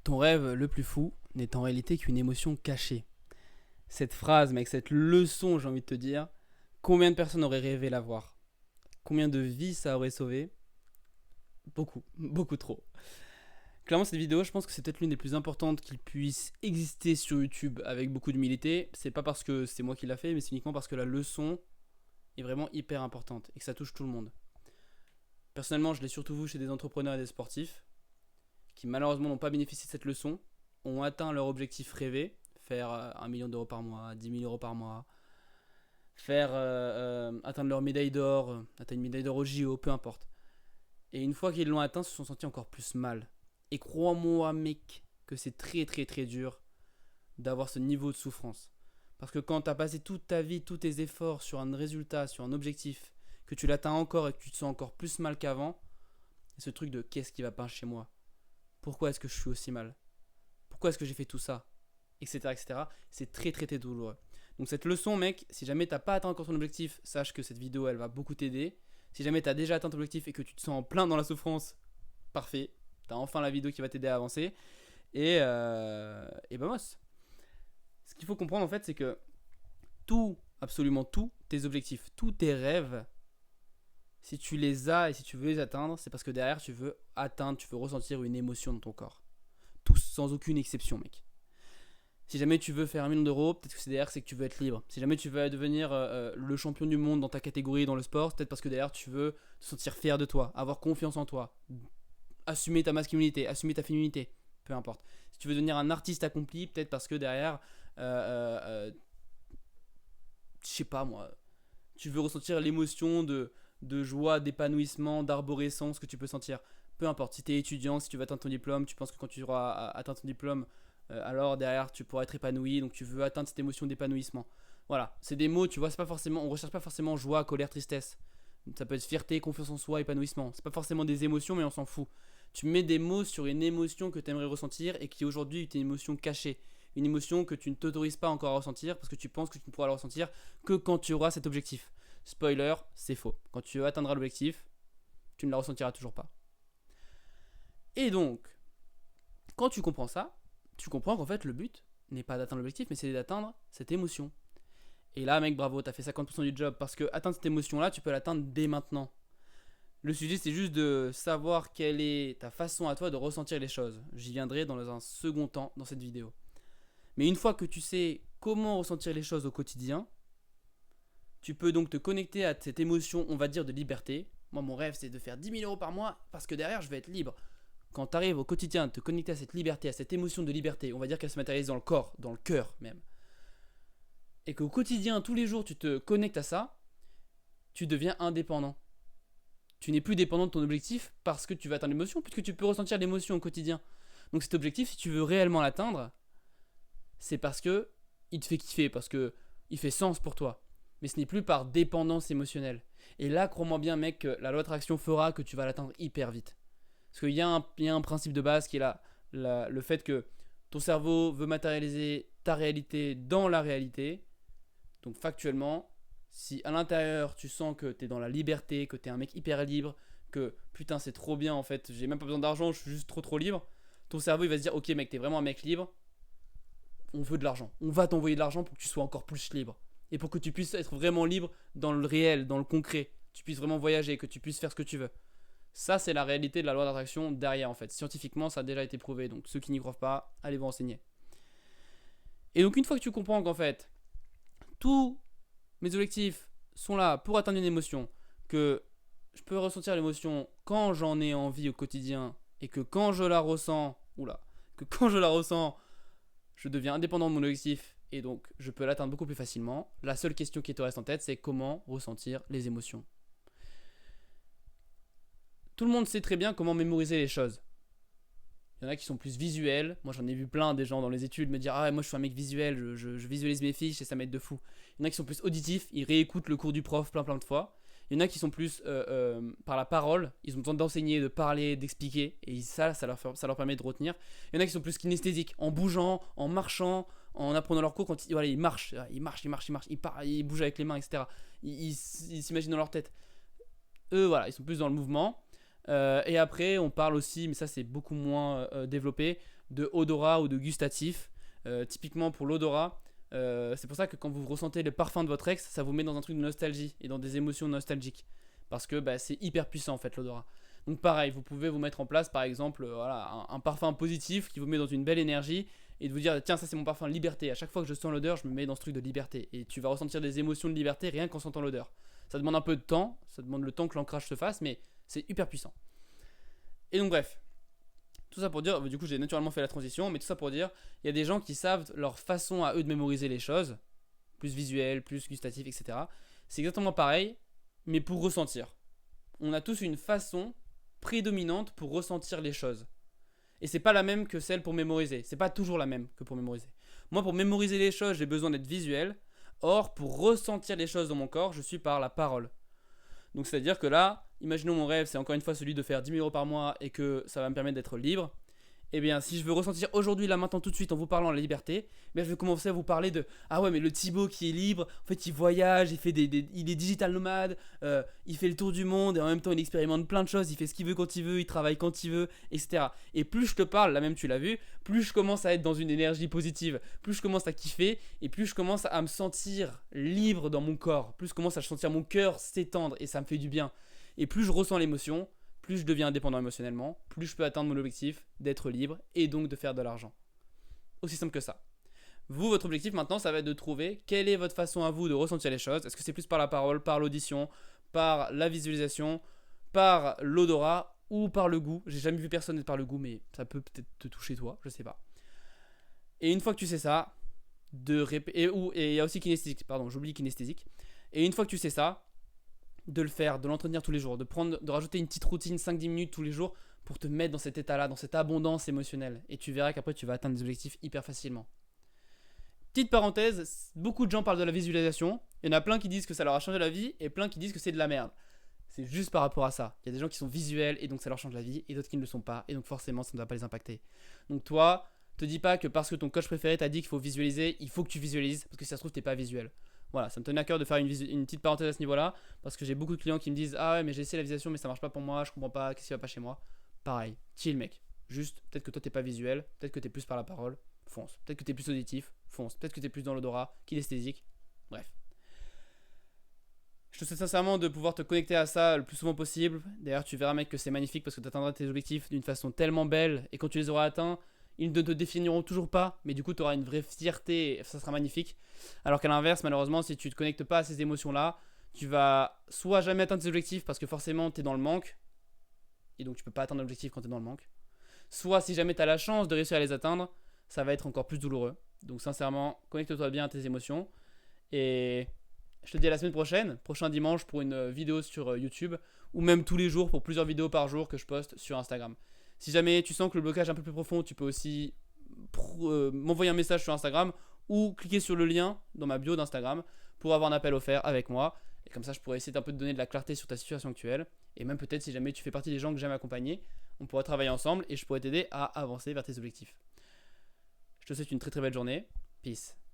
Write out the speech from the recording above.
Ton rêve le plus fou n'est en réalité qu'une émotion cachée. Cette phrase, mec, cette leçon, j'ai envie de te dire, combien de personnes auraient rêvé la voir? Combien de vies ça aurait sauvé? Beaucoup, beaucoup trop. Clairement, cette vidéo, je pense que c'est peut-être l'une des plus importantes qu'il puisse exister sur YouTube avec beaucoup d'humilité. C'est pas parce que c'est moi qui l'a fait, mais c'est uniquement parce que la leçon est vraiment hyper importante et que ça touche tout le monde. Personnellement, je l'ai surtout vu chez des entrepreneurs et des sportifs qui malheureusement n'ont pas bénéficié de cette leçon, ont atteint leur objectif rêvé, faire 1 million d'euros par mois, 10 000 euros par mois, faire atteindre leur médaille d'or, atteindre une médaille d'or au JO, peu importe. Et une fois qu'ils l'ont atteint, ils se sont sentis encore plus mal. Et crois-moi, mec, que c'est très très très dur d'avoir ce niveau de souffrance. Parce que quand tu as passé toute ta vie, tous tes efforts sur un résultat, sur un objectif, que tu l'atteins encore et que tu te sens encore plus mal qu'avant, c'est ce truc de qu'est-ce qui va pas chez moi? Pourquoi est-ce que je suis aussi mal? Pourquoi est-ce que j'ai fait tout ça? Etc. etc. C'est très très très douloureux. Donc cette leçon, mec, si jamais t'as pas atteint encore ton objectif, sache que cette vidéo elle va beaucoup t'aider. Si jamais t'as déjà atteint ton objectif et que tu te sens plein dans la souffrance, parfait. T'as enfin la vidéo qui va t'aider à avancer. Et bah moi, ce qu'il faut comprendre en fait, c'est que tout, absolument tous tes objectifs, tous tes rêves, si tu les as et si tu veux les atteindre, c'est parce que derrière tu veux atteindre, tu veux ressentir une émotion dans ton corps. Tous, sans aucune exception, mec. Si jamais tu veux faire 1 million d'euros, peut-être que c'est derrière, c'est que tu veux être libre. Si jamais tu veux devenir le champion du monde dans ta catégorie dans le sport, c'est peut-être parce que derrière tu veux te sentir fier de toi, avoir confiance en toi, assumer ta masculinité, assumer ta féminité, peu importe. Si tu veux devenir un artiste accompli, peut-être parce que derrière, je sais pas moi, tu veux ressentir l'émotion de joie, d'épanouissement, d'arborescence que tu peux sentir. Peu importe, si tu es étudiant, si tu veux atteindre ton diplôme, tu penses que quand tu auras atteint ton diplôme, alors derrière tu pourras être épanoui, donc tu veux atteindre cette émotion d'épanouissement. Voilà, c'est des mots, tu vois, c'est pas forcément, on recherche pas forcément joie, colère, tristesse. Ça peut être fierté, confiance en soi, épanouissement. C'est pas forcément des émotions, mais on s'en fout. Tu mets des mots sur une émotion que tu aimerais ressentir et qui aujourd'hui est une émotion cachée. Une émotion que tu ne t'autorises pas encore à ressentir parce que tu penses que tu ne pourras la ressentir que quand tu auras cet objectif. Spoiler, c'est faux. Quand tu atteindras l'objectif, tu ne la ressentiras toujours pas. Et donc, quand tu comprends ça, tu comprends qu'en fait le but n'est pas d'atteindre l'objectif, mais c'est d'atteindre cette émotion. Et là, mec, bravo, t'as fait 50% du job parce que atteindre cette émotion-là, tu peux l'atteindre dès maintenant. Le sujet, c'est juste de savoir quelle est ta façon à toi de ressentir les choses. J'y viendrai dans un second temps dans cette vidéo. Mais une fois que tu sais comment ressentir les choses au quotidien, tu peux donc te connecter à cette émotion, on va dire, de liberté. Moi, mon rêve, c'est de faire 10 000 euros par mois parce que derrière, je vais être libre. Quand tu arrives au quotidien à te connecter à cette liberté, à cette émotion de liberté, on va dire qu'elle se matérialise dans le corps, dans le cœur même, et qu'au quotidien, tous les jours, tu te connectes à ça, tu deviens indépendant. Tu n'es plus dépendant de ton objectif parce que tu vas atteindre l'émotion, puisque tu peux ressentir l'émotion au quotidien. Donc cet objectif, si tu veux réellement l'atteindre, c'est parce que il te fait kiffer, parce que il fait sens pour toi. Mais ce n'est plus par dépendance émotionnelle. Et là, crois-moi bien, mec, que la loi d'attraction fera que tu vas l'atteindre hyper vite. Parce qu'il y a un principe de base qui est le fait que ton cerveau veut matérialiser ta réalité dans la réalité. Donc factuellement, si à l'intérieur tu sens que tu es dans la liberté, que tu es un mec hyper libre, que putain c'est trop bien en fait, j'ai même pas besoin d'argent, je suis juste trop libre, ton cerveau il va se dire ok mec, t'es vraiment un mec libre, on veut de l'argent, on va t'envoyer de l'argent pour que tu sois encore plus libre. Et pour que tu puisses être vraiment libre dans le réel, dans le concret, tu puisses vraiment voyager, que tu puisses faire ce que tu veux. Ça c'est la réalité de la loi d'attraction derrière en fait. Scientifiquement ça a déjà été prouvé, donc ceux qui n'y croient pas, allez vous renseigner. Et donc une fois que tu comprends qu'en fait, tous mes objectifs sont là pour atteindre une émotion, que je peux ressentir l'émotion quand j'en ai envie au quotidien et que quand je la ressens, je deviens indépendant de mon objectif et donc je peux l'atteindre beaucoup plus facilement. La seule question qui te reste en tête, c'est comment ressentir les émotions. Tout le monde sait très bien comment mémoriser les choses. Il y en a qui sont plus visuels. Moi, j'en ai vu plein des gens dans les études me dire ah, moi, je suis un mec visuel, je visualise mes fiches et ça m'aide de fou. Il y en a qui sont plus auditifs, ils réécoutent le cours du prof plein de fois. Il y en a qui sont plus par la parole, ils ont besoin d'enseigner, de parler, d'expliquer et ça leur permet de retenir. Il y en a qui sont plus kinesthésiques, en bougeant, en marchant, en apprenant leur cours. Quand ils marchent, ils bougent avec les mains, etc. Ils s'imaginent dans leur tête. Eux, voilà, ils sont plus dans le mouvement. Et après, on parle aussi, mais ça c'est beaucoup moins développé, de odorat ou de gustatif. Typiquement pour l'odorat, c'est pour ça que quand vous ressentez le parfum de votre ex, ça vous met dans un truc de nostalgie et dans des émotions nostalgiques. Parce que c'est hyper puissant en fait l'odorat. Donc pareil, vous pouvez vous mettre en place par exemple un parfum positif qui vous met dans une belle énergie et de vous dire tiens ça c'est mon parfum liberté. À chaque fois que je sens l'odeur, je me mets dans ce truc de liberté. Et tu vas ressentir des émotions de liberté rien qu'en sentant l'odeur. Ça demande un peu de temps, ça demande le temps que l'ancrage se fasse, mais c'est hyper puissant. Et donc bref, tout ça pour dire, du coup j'ai naturellement fait la transition, mais tout ça pour dire, il y a des gens qui savent leur façon à eux de mémoriser les choses, plus visuel, plus gustatif, etc. C'est exactement pareil, mais pour ressentir. On a tous une façon prédominante pour ressentir les choses. Et c'est pas la même que celle pour mémoriser. C'est pas toujours la même que pour mémoriser. Moi pour mémoriser les choses, j'ai besoin d'être visuel. Or pour ressentir les choses dans mon corps, je suis par la parole. Donc c'est à dire que là, imaginons mon rêve, c'est encore une fois celui de faire 10 000 € par mois et que ça va me permettre d'être libre. Eh bien, si je veux ressentir aujourd'hui, là, maintenant, tout de suite, en vous parlant de la liberté, je vais commencer à vous parler de ah ouais, mais le Thibaut qui est libre, en fait, il voyage, il est digital nomade, il fait le tour du monde et en même temps, il expérimente plein de choses, il fait ce qu'il veut quand il veut, il travaille quand il veut, etc. Et plus je te parle, là même tu l'as vu, plus je commence à être dans une énergie positive, plus je commence à kiffer et plus je commence à me sentir libre dans mon corps, plus je commence à sentir mon cœur s'étendre et ça me fait du bien. Et plus je ressens l'émotion, plus je deviens indépendant émotionnellement, plus je peux atteindre mon objectif d'être libre et donc de faire de l'argent. Aussi simple que ça. Vous, votre objectif maintenant, ça va être de trouver quelle est votre façon à vous de ressentir les choses. Est-ce que c'est plus par la parole, par l'audition, par la visualisation, par l'odorat ou par le goût? J'ai jamais vu personne être par le goût, mais ça peut peut-être te toucher toi, je sais pas. Et une fois que tu sais ça, et il y a aussi kinesthésique, pardon, j'oublie kinesthésique. Et une fois que tu sais ça, de le faire, de l'entretenir tous les jours, de rajouter une petite routine 5-10 minutes tous les jours pour te mettre dans cet état-là, dans cette abondance émotionnelle. Et tu verras qu'après tu vas atteindre des objectifs hyper facilement. Petite parenthèse, beaucoup de gens parlent de la visualisation. Il y en a plein qui disent que ça leur a changé la vie et plein qui disent que c'est de la merde. C'est juste par rapport à ça. Il y a des gens qui sont visuels et donc ça leur change la vie et d'autres qui ne le sont pas et donc forcément ça ne va pas les impacter. Donc toi, te dis pas que parce que ton coach préféré t'a dit qu'il faut visualiser, il faut que tu visualises parce que si ça se trouve t'es pas visuel. Voilà, ça me tenait à cœur de faire une petite parenthèse à ce niveau-là parce que j'ai beaucoup de clients qui me disent ah ouais mais j'ai essayé la visualisation mais ça marche pas pour moi, je comprends pas, qu'est-ce qui va pas chez moi. Pareil, chill mec. Juste, peut-être que toi t'es pas visuel, peut-être que t'es plus par la parole, fonce. Peut-être que t'es plus auditif, fonce. Peut-être que t'es plus dans l'odorat, kinesthésique, bref. Je te souhaite sincèrement de pouvoir te connecter à ça le plus souvent possible. D'ailleurs tu verras mec que c'est magnifique parce que tu atteindras tes objectifs d'une façon tellement belle et quand tu les auras atteints, ils ne te définiront toujours pas, mais du coup tu auras une vraie fierté, ça sera magnifique. Alors qu'à l'inverse, malheureusement, si tu ne te connectes pas à ces émotions-là, tu vas soit jamais atteindre tes objectifs parce que forcément tu es dans le manque, et donc tu peux pas atteindre l'objectif quand tu es dans le manque. Soit si jamais tu as la chance de réussir à les atteindre, ça va être encore plus douloureux. Donc sincèrement, connecte-toi bien à tes émotions. Et je te dis à la semaine prochaine, prochain dimanche pour une vidéo sur YouTube, ou même tous les jours pour plusieurs vidéos par jour que je poste sur Instagram. Si jamais tu sens que le blocage est un peu plus profond, tu peux aussi m'envoyer un message sur Instagram ou cliquer sur le lien dans ma bio d'Instagram pour avoir un appel offert avec moi. Et comme ça, je pourrais essayer d'un peu te donner de la clarté sur ta situation actuelle. Et même peut-être si jamais tu fais partie des gens que j'aime accompagner, on pourra travailler ensemble et je pourrais t'aider à avancer vers tes objectifs. Je te souhaite une très très belle journée. Peace.